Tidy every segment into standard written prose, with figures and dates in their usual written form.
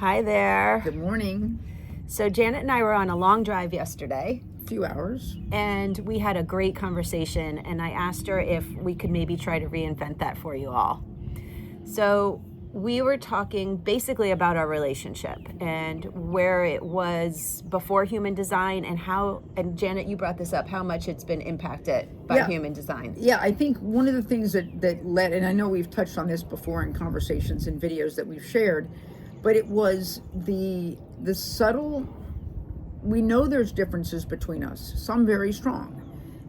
Hi there. Good morning. So Janet and I were on a long drive yesterday, A few hours. and we had a great conversation, and I asked her if we could maybe try to reinvent that for you all. So we were talking basically about our relationship and where it was before human design and how, and Janet, you brought this up, how much it's been impacted by human design. Yeah, I think one of the things that led, and I know we've touched on this before in conversations and videos that we've shared, but it was the subtle, we know there's differences between us, some very strong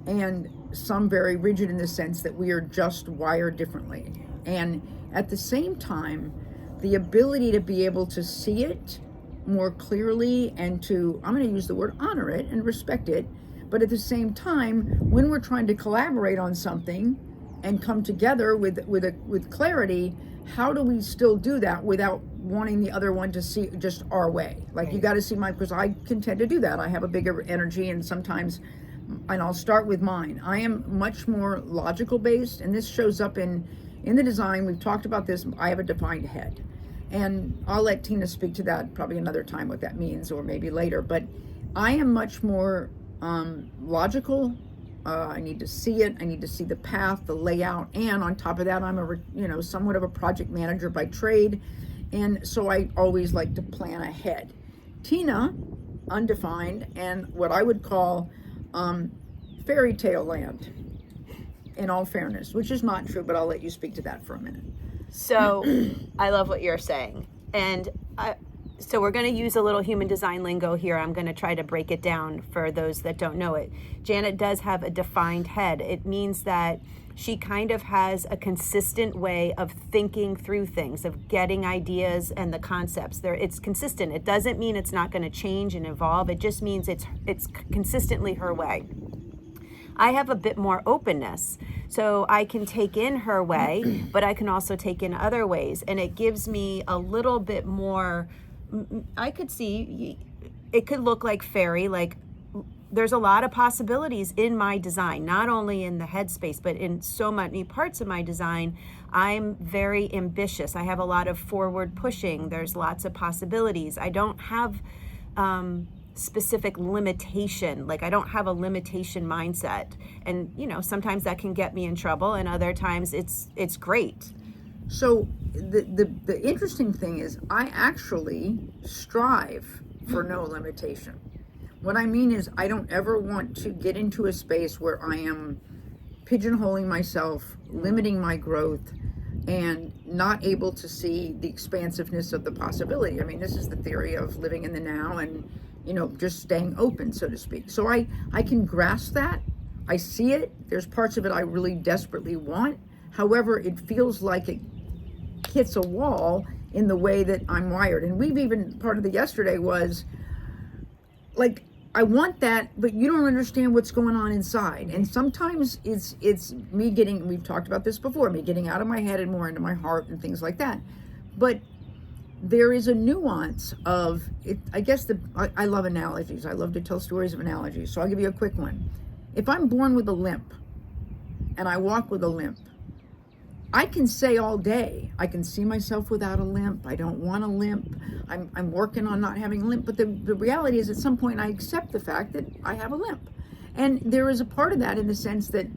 and some very rigid in the sense that we are just wired differently. And at the same time, the ability to be able to see it more clearly and to, I'm going to use the word honor it and respect it, but at the same time, when we're trying to collaborate on something and come together with clarity, how do we still do that without wanting the other one to see just our way? Like, right. You got to see mine, because I can tend to do that. I have a bigger energy, and sometimes, and I'll start with mine. I am much more logical based, and this shows up in the design. We've talked about this. I have a defined head, and I'll let Tina speak to that probably another time, what that means, or maybe later. But I am much more logical. I need to see it. I need to see the path, the layout, and on top of that, I'm somewhat of a project manager by trade, and so I always like to plan ahead. Tina, undefined, and what I would call fairy tale land, in all fairness, which is not true, but I'll let you speak to that for a minute. So I love what you're saying, and so we're going to use a little human design lingo here. I'm going to try to break it down for those that don't know it. Janet does have a defined head. It means that she kind of has a consistent way of thinking through things, of getting ideas and the concepts. It's consistent. It doesn't mean it's not going to change and evolve. It just means it's consistently her way. I have a bit more openness, so I can take in her way, but I can also take in other ways, and it gives me a little bit more. I could see it could look like fairy, like there's a lot of possibilities in my design, not only in the headspace, but in so many parts of my design. I'm very ambitious. I have a lot of forward pushing. There's lots of possibilities. I don't have specific limitation. Like, I don't have a limitation mindset. And, sometimes that can get me in trouble, and other times it's great. So the interesting thing is, I actually strive for no limitation. What I mean is, I don't ever want to get into a space where I am pigeonholing myself, limiting my growth, and not able to see the expansiveness of the possibility. I mean, this is the theory of living in the now and, just staying open, so to speak. So I can grasp that. I see it. There's parts of it I really desperately want. However, it feels like it hits a wall in the way that I'm wired. And we've even, part of the yesterday was like, I want that, but you don't understand what's going on inside. And sometimes it's me getting, we've talked about this before, me getting out of my head and more into my heart and things like that. But there is a nuance of it. I guess I love analogies. I love to tell stories of analogies. So I'll give you a quick one. If I'm born with a limp and I walk with a limp, I can say all day, I can see myself without a limp. I don't want a limp. I'm working on not having a limp. But the reality is, at some point, I accept the fact that I have a limp. And there is a part of that in the sense that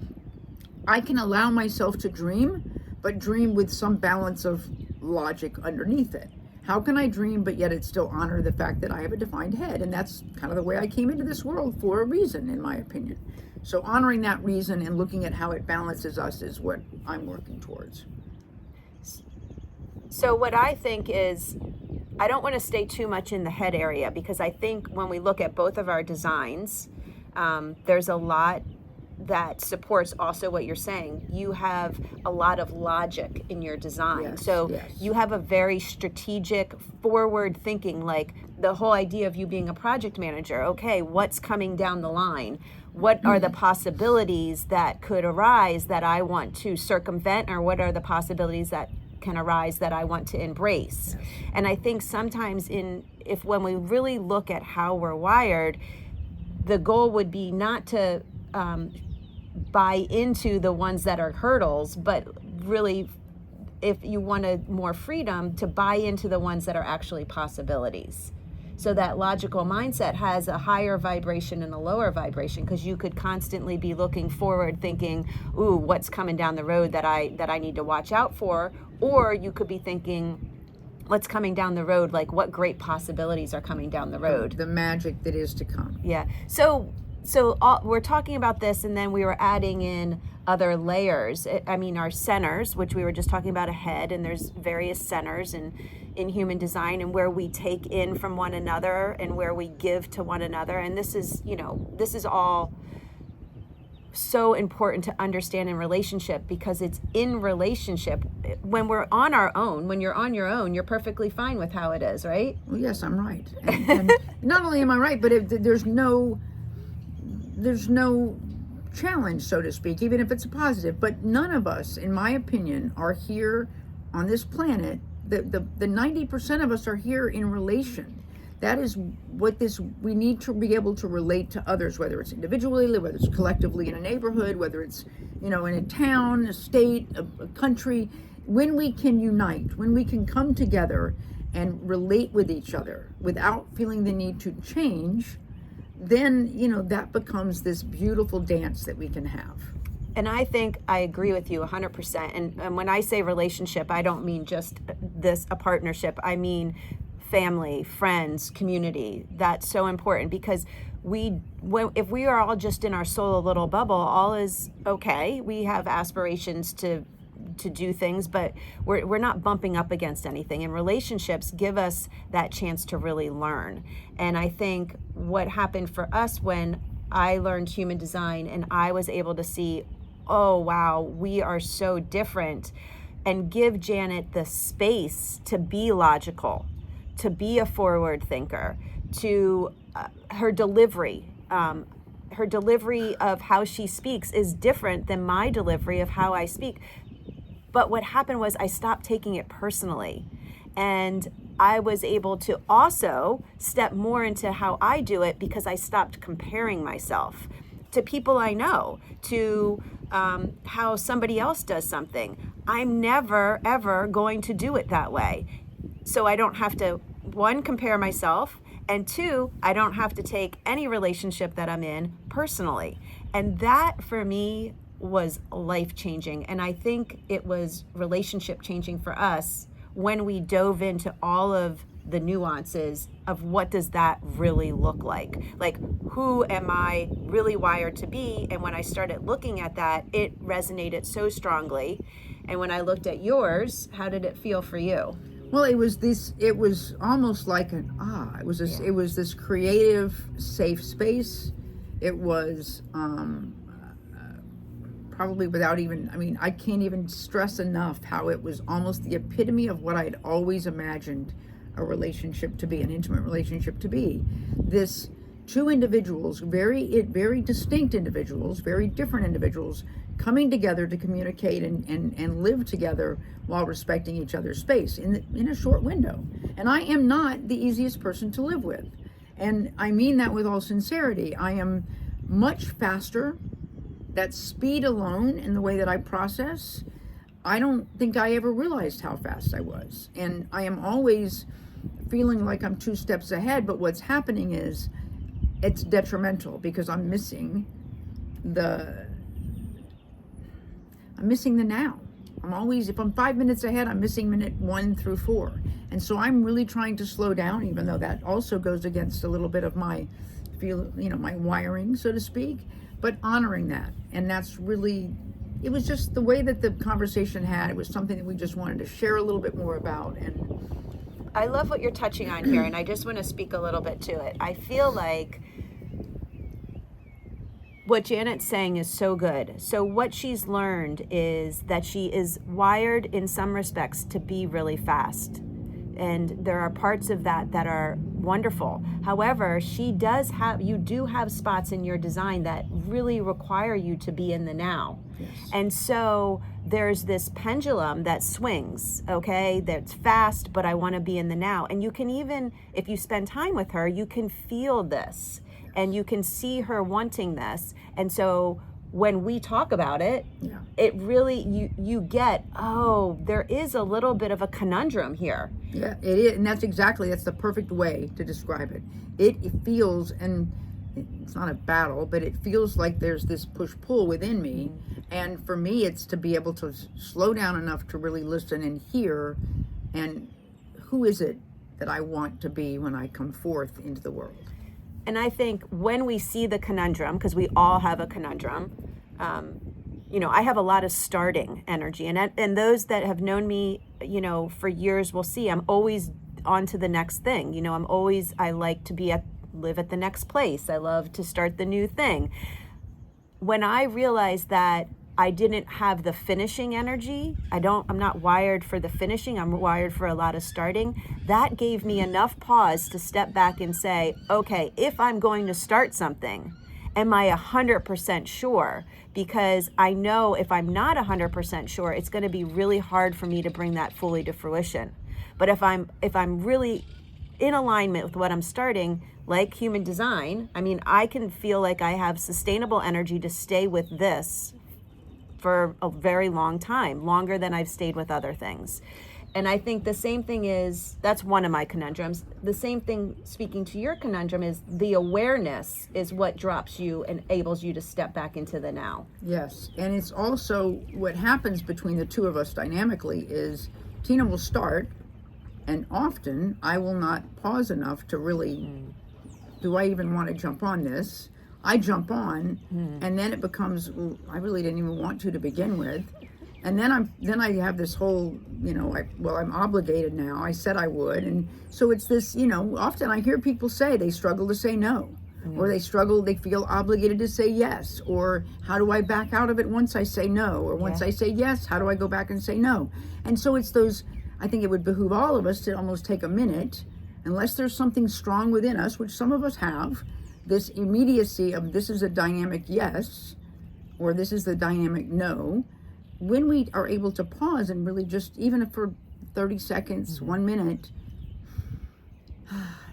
I can allow myself to dream, but dream with some balance of logic underneath it. How can I dream, but yet it still honor the fact that I have a defined head? And that's kind of the way I came into this world, for a reason, in my opinion. So honoring that reason and looking at how it balances us is what I'm working towards. So what I think is, I don't want to stay too much in the head area, because I think when we look at both of our designs, there's a lot that supports also what you're saying. You have a lot of logic in your design. Yes. You have a very strategic, forward thinking, like the whole idea of you being a project manager. Okay, what's coming down the line? What are the possibilities that could arise that I want to circumvent, or what are the possibilities that can arise that I want to embrace? Yes. And I think sometimes when we really look at how we're wired, the goal would be not to buy into the ones that are hurdles, but really if you wanted more freedom, to buy into the ones that are actually possibilities. So that logical mindset has a higher vibration and a lower vibration, because you could constantly be looking forward thinking, ooh, what's coming down the road that I need to watch out for? Or you could be thinking, what's coming down the road, like what great possibilities are coming down the road. The magic that is to come. Yeah. So we're talking about this, and then we were adding in other layers. I mean, our centers, which we were just talking about ahead, and there's various centers in human design, and where we take in from one another and where we give to one another. And this is all so important to understand in relationship, because it's in relationship. When we're on our own, when you're on your own, you're perfectly fine with how it is, right? Well, yes, I'm right. And not only am I right, but there's no challenge, so to speak, even if it's a positive. But none of us, in my opinion, are here on this planet. The 90% of us are here in relation. That is what we need to be able to relate to others, whether it's individually, whether it's collectively in a neighborhood, whether it's, in a town, a state, a country. When we can unite, when we can come together and relate with each other without feeling the need to change, then, that becomes this beautiful dance that we can have. And I think I agree with you 100%. And when I say relationship, I don't mean just a partnership. I mean family, friends, community. That's so important, because if we are all just in our solo little bubble, all is okay. We have aspirations to do things, but we're not bumping up against anything. And relationships give us that chance to really learn. And I think what happened for us when I learned human design and I was able to see, oh wow, we are so different, and give Janet the space to be logical, to be a forward thinker, to her delivery of how she speaks is different than my delivery of how I speak. But what happened was I stopped taking it personally, and I was able to also step more into how I do it, because I stopped comparing myself to people I know, to how somebody else does something. I'm never, ever going to do it that way. So I don't have to, one, compare myself, and two, I don't have to take any relationship that I'm in personally. And that for me was life-changing. And I think it was relationship changing for us when we dove into all of the nuances of what does that really look like? Like, who am I really wired to be? And when I started looking at that, it resonated so strongly. And when I looked at yours, how did it feel for you? Well, it was almost like it was this creative, safe space. It was probably I can't even stress enough how it was almost the epitome of what I'd always imagined a relationship to be, an intimate relationship to be. This two individuals, very distinct individuals, very different individuals, coming together to communicate and live together while respecting each other's space in a short window. And I am not the easiest person to live with. And I mean that with all sincerity. I am much faster. That speed alone in the way that I process, I don't think I ever realized how fast I was. And I am always feeling like I'm 2 steps ahead, but what's happening is it's detrimental, because I'm missing the now. If I'm 5 minutes ahead, I'm missing minute 1 through 4. And so I'm really trying to slow down, even though that also goes against a little bit of my my wiring, so to speak, but honoring that. And that's really, it was just the way that the conversation had, it was something that we just wanted to share a little bit more about. And I love what you're touching on here, and I just want to speak a little bit to it. I feel like what Janet's saying is so good. So what she's learned is that she is wired in some respects to be really fast. And there are parts of that that are wonderful. However, you do have spots in your design that really require you to be in the now. Yes. And so there's this pendulum that swings, okay? That's fast, but I want to be in the now. And you can even, if you spend time with her, you can feel this and you can see her wanting this. And so when we talk about it, Yeah. it really, you get, oh, there is a little bit of a conundrum here. Yeah, it is, and that's the perfect way to describe it. It feels, and it's not a battle, but it feels like there's this push-pull within me, and for me, it's to be able to slow down enough to really listen and hear, and who is it that I want to be when I come forth into the world? And I think when we see the conundrum, because we all have a conundrum, I have a lot of starting energy, and those that have known me, for years will see I'm always on to the next thing. I like to live at the next place. I love to start the new thing. When I realized that I didn't have the finishing energy, I'm not wired for the finishing, I'm wired for a lot of starting. That gave me enough pause to step back and say, okay, if I'm going to start something, am I 100% sure? Because I know if I'm not 100% sure, it's going to be really hard for me to bring that fully to fruition. But if I'm really in alignment with what I'm starting, like human design, I can feel like I have sustainable energy to stay with this for a very long time, longer than I've stayed with other things. And I think the same thing that's one of my conundrums. The same thing, speaking to your conundrum, is the awareness is what drops you and enables you to step back into the now. Yes, and it's also what happens between the two of us dynamically is Tina will start, and often I will not pause enough to really, do I even want to jump on this? I jump on, and then it becomes, I really didn't even want to begin with. And then I have this whole, I'm obligated now. I said I would. And so it's this, often I hear people say they struggle to say no, or they feel obligated to say yes, or how do I back out of it once I say no, or once I say yes, how do I go back and say no? And so it's those, I think it would behoove all of us to almost take a minute, unless there's something strong within us, which some of us have, this immediacy of this is a dynamic yes, or this is the dynamic no. When we are able to pause and really just, even if for 30 seconds, 1 minute,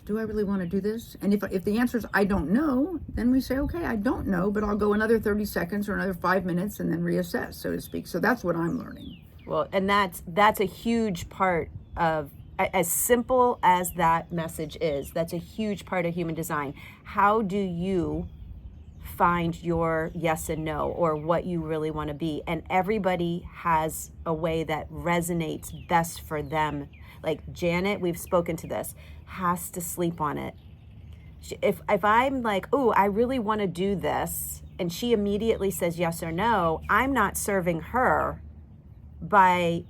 do I really want to do this? And if the answer is I don't know, then we say, okay, I don't know, but I'll go another 30 seconds or another 5 minutes and then reassess, so to speak. So that's what I'm learning. Well, and that's a huge part of, as simple as that message is, that's a huge part of human design. How do you find your yes and no, or what you really want to be? And everybody has a way that resonates best for them. Like Janet, we've spoken to this, has to sleep on it. If I'm like, oh, I really want to do this, and she immediately says yes or no, I'm not serving her by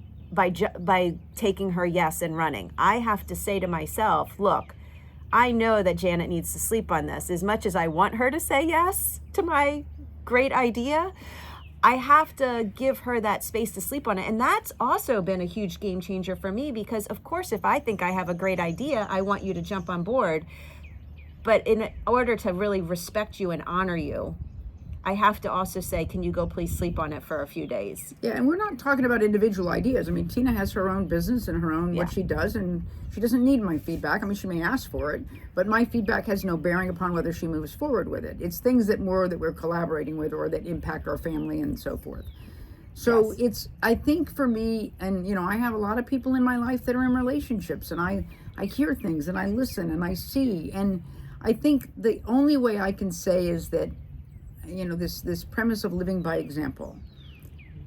taking her yes and running. I have to say to myself, look, I know that Janet needs to sleep on this. As much as I want her to say yes to my great idea, I have to give her that space to sleep on it. And that's also been a huge game changer for me, because of course, if I think I have a great idea, I want you to jump on board. But in order to really respect you and honor you, I have to also say, can you go please sleep on it for a few days? Yeah, and we're not talking about individual ideas. I mean, Tina has her own business and her own what she does, and she doesn't need my feedback. I mean, she may ask for it, but my feedback has no bearing upon whether she moves forward with it. It's things that we're collaborating with, or that impact our family and so forth. So it's, I think for me, and I have a lot of people in my life that are in relationships, and I hear things and I listen and I see, and I think the only way I can say is that, this premise of living by example,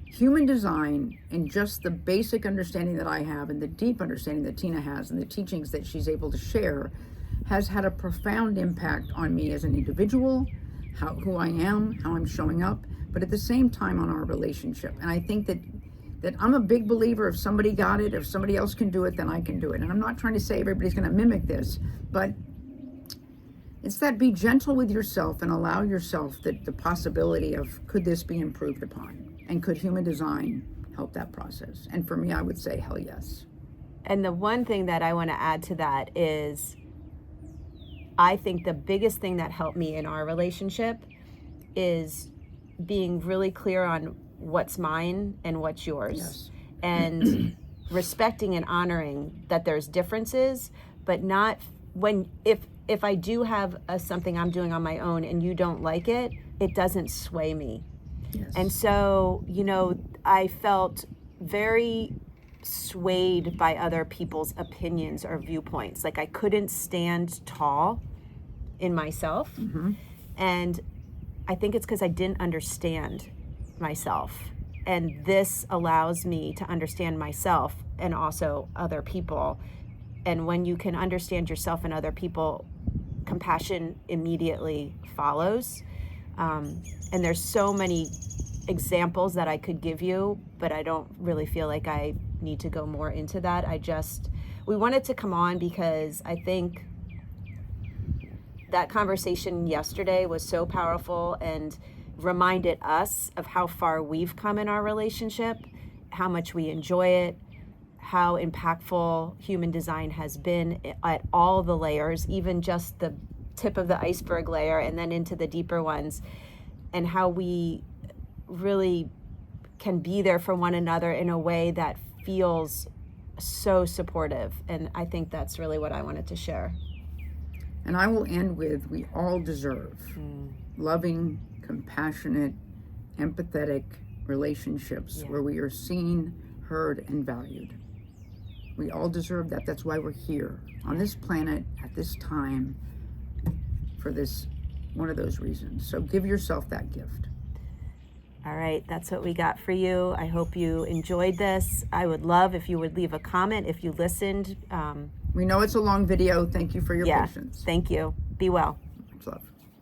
human design, and just the basic understanding that I have and the deep understanding that Tina has and the teachings that she's able to share, has had a profound impact on me as an individual, who I am, how I'm showing up, but at the same time on our relationship. And I think that I'm a big believer, if somebody got it, if somebody else can do it, then I can do it. And I'm not trying to say everybody's going to mimic this, but it's that be gentle with yourself and allow yourself the possibility of, could this be improved upon? And could human design help that process? And for me, I would say, hell yes. And the one thing that I want to add to that is, I think the biggest thing that helped me in our relationship is being really clear on what's mine and what's yours. Yes. And respecting and honoring that there's differences, but not if I do have something I'm doing on my own and you don't like it, it doesn't sway me. Yes. And so, I felt very swayed by other people's opinions or viewpoints. Like I couldn't stand tall in myself. And I think it's because I didn't understand myself. And this allows me to understand myself and also other people. And when you can understand yourself and other people, compassion immediately follows. And there's so many examples that I could give you, but I don't really feel like I need to go more into that. We wanted to come on because I think that conversation yesterday was so powerful and reminded us of how far we've come in our relationship, how much we enjoy it, how impactful human design has been at all the layers, even just the tip of the iceberg layer and then into the deeper ones, and how we really can be there for one another in a way that feels so supportive. And I think that's really what I wanted to share. And I will end with, we all deserve loving, compassionate, empathetic relationships where we are seen, heard, and valued. We all deserve that. That's why we're here on this planet at this time for this, one of those reasons. So give yourself that gift. All right, that's what we got for you. I hope you enjoyed this. I would love if you would leave a comment if you listened. We know it's a long video. Thank you for your patience. Thank you. Be well. Much love.